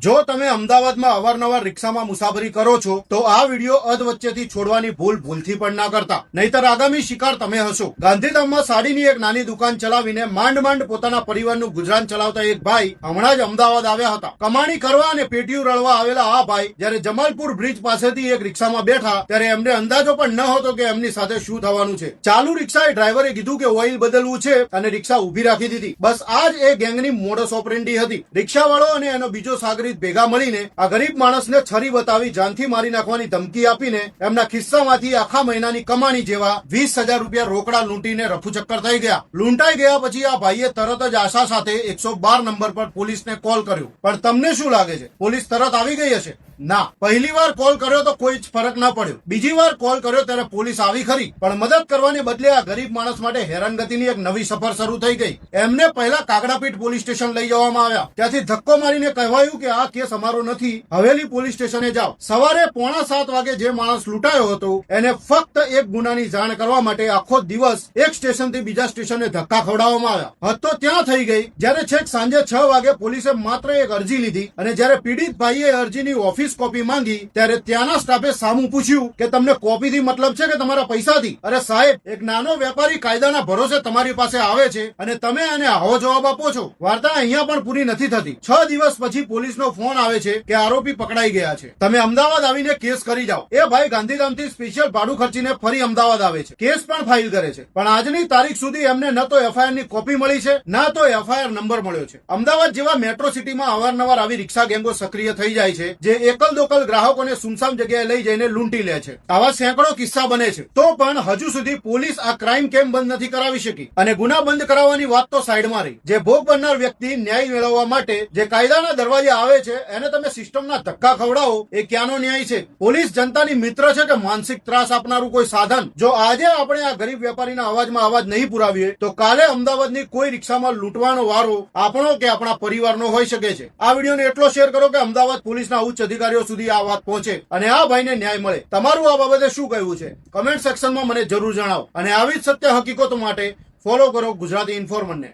જો તમે અમદાવાદમાં અવારનવાર રિક્ષામાં મુસાફરી કરો છો તો આ વિડીયો અધ વચ્ચેથી છોડવાની ભૂલથી પણ ના કરતા, નહીતર આગામી શિકાર તમે હશો. ગાંધીધામમાં સાડીની એક નાની દુકાન ચલાવીને માંડ પોતાના પરિવારનું ગુજરાન ચલાવતા એક ભાઈ હમણાં જ અમદાવાદ આવ્યા હતા. કમાણી કરવા અને પેટીયું રળવા આવેલા આ ભાઈ જ્યારે જમાલપુર બ્રિજ પાસેથી એક રિક્ષામાં બેઠા ત્યારે એમને અંદાજો પણ ન હતો કે એમની સાથે શું થવાનું છે. ચાલુ રિક્ષાએ ડ્રાઈવરે કીધું કે ઓઇલ બદલવું છે અને રિક્ષા ઉભી રાખી દીધી. બસ આ જ એ ગેંગની મોડસ ઓપરેન્ડી હતી. રિક્ષાવાળો અને એનો બીજો સાગરીત ભેગા મળીને આ ગરીબ માણસને છરી બતાવી જાનથી મારી નાખવાની ધમકી આપીને એમના ખિસ્સામાંથી આખા મહિનાની કમાણી જેવા 20,000 રૂપિયા રોકડા લૂંટીને રફુચક્કર થઈ ગયા. લૂંટાઈ ગયા પછી આ ભાઈએ તરત જ આશા સાથે 112 નંબર પર પોલીસને કોલ કર્યો. પણ તમને શું લાગે છે, પોલીસ તરત આવી ગઈ હશે? ના. પહેલી વાર કોલ કર્યો તો કોઈ જ ફરક ના પડ્યો. બીજી વાર કોલ કર્યો ત્યારે પોલીસ આવી ખરી, પણ મદદ કરવાને બદલે આ ગરીબ માણસ માટે હેરાનગતિની એક નવી સફર શરૂ થઈ ગઈ. એમને પહેલા કાગડાપીઠ પોલીસ સ્ટેશન લઈ જવામાં આવ્યા. ત્યાંથી ધક્કો મારીને કહેવાયું કે આ કેસ અમારો નથી, હવેલી પોલીસ સ્ટેશને જાઓ. સવારે 6:45 વાગે જે માણસ લૂંટાયો હતો એને ફક્ત એક ગુનાની જાણ કરવા માટે આખો દિવસ એક સ્ટેશનથી બીજા સ્ટેશને ધક્કા ખવડાવવામાં આવ્યા. હદ તો ત્યાં થઈ ગઈ જ્યારે છેક સાંજે 6 વાગે પોલીસે માત્ર એક અરજી લીધી અને જ્યારે પીડિત ભાઈએ અરજીની ઓફિસ કોપી માંગી ત્યારે ત્યાંના સ્ટાફે સામું પૂછ્યું કે તમને કોપીથી મતલબ છે કે તમારા પૈસાથી? અરે સાહેબ, એક નાનો વેપારી કાયદાના ભરોસે તમારી પાસે આવે છે અને તમે એને આવો જવાબ આપો છો. વાર્તા અહીંયા પણ પૂરી નથી થતી. 6 દિવસ પછી પોલીસનો ફોન આવે છે કે આરોપી પકડાઈ ગયા છે, તમે અમદાવાદ આવીને કેસ કરી જાઓ. એ ભાઈ ગાંધીધામથી સ્પેશિયલ ભાડું ખર્ચીને ફરી અમદાવાદ આવે છે, કેસ પણ ફાઇલ કરે છે. પણ આજની તારીખ સુધી એમને ન તો એફઆઈઆર ની કોપી મળી છે, ના તો એફઆઈઆર નંબર મળ્યો છે. અમદાવાદ જેવા મેટ્રો સિટીમાં અવારનવાર આવી રિક્ષા ગેંગો સક્રિય થઈ જાય છે જે એકલ દોકલ ગ્રાહકોને સુમસામ જગ્યાએ લઈ જઈને લૂંટી લે છે. આવા સેંકડો કિસ્સા બને છે. તો પણ હજુ સુધી પોલીસ આ ક્રાઇમ કેમ બંધ નથી કરાવી શકી? અને ગુના બંધ કરાવવાની વાત તો સાઈડમાં રહી. જે ભોગ બનનાર વ્યક્તિ ન્યાય મેળવવા માટે જે કાયદાના દરવાજે આવે છે એને તમે સિસ્ટમના ધક્કા ખવડાવો, એ ક્યાંનો ન્યાય છે? પોલીસ જનતાની મિત્ર છે કે માનસિક ત્રાસ આપનારું કોઈ સાધન? જો આજે આપણે આ ગરીબ વેપારીના અવાજમાં અવાજ નહીં પુરાવીએ તો કાલે અમદાવાદની કોઈ રિક્ષામાં લૂંટવાનો વારો આપણો કે આપણા પરિવારનો હોઈ શકે છે. આ વિડીયોને એટલો શેર કરો કે અમદાવાદ પોલીસના ઉચ્ચ અધિકારીઓ સુધી આ વાત પહોંચે અને આ ભાઈને ન્યાય મળે. તમારું આ બાબતે શું કહેવું છે કમેન્ટ સેક્શનમાં મને જરૂર જણાવો. અને આવી જ સત્ય હકીકતો માટે ફોલો કરો ગુજરાતી ઇન્ફોર્મરને.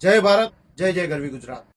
જય ભારત, જય ગરવી ગુજરાત.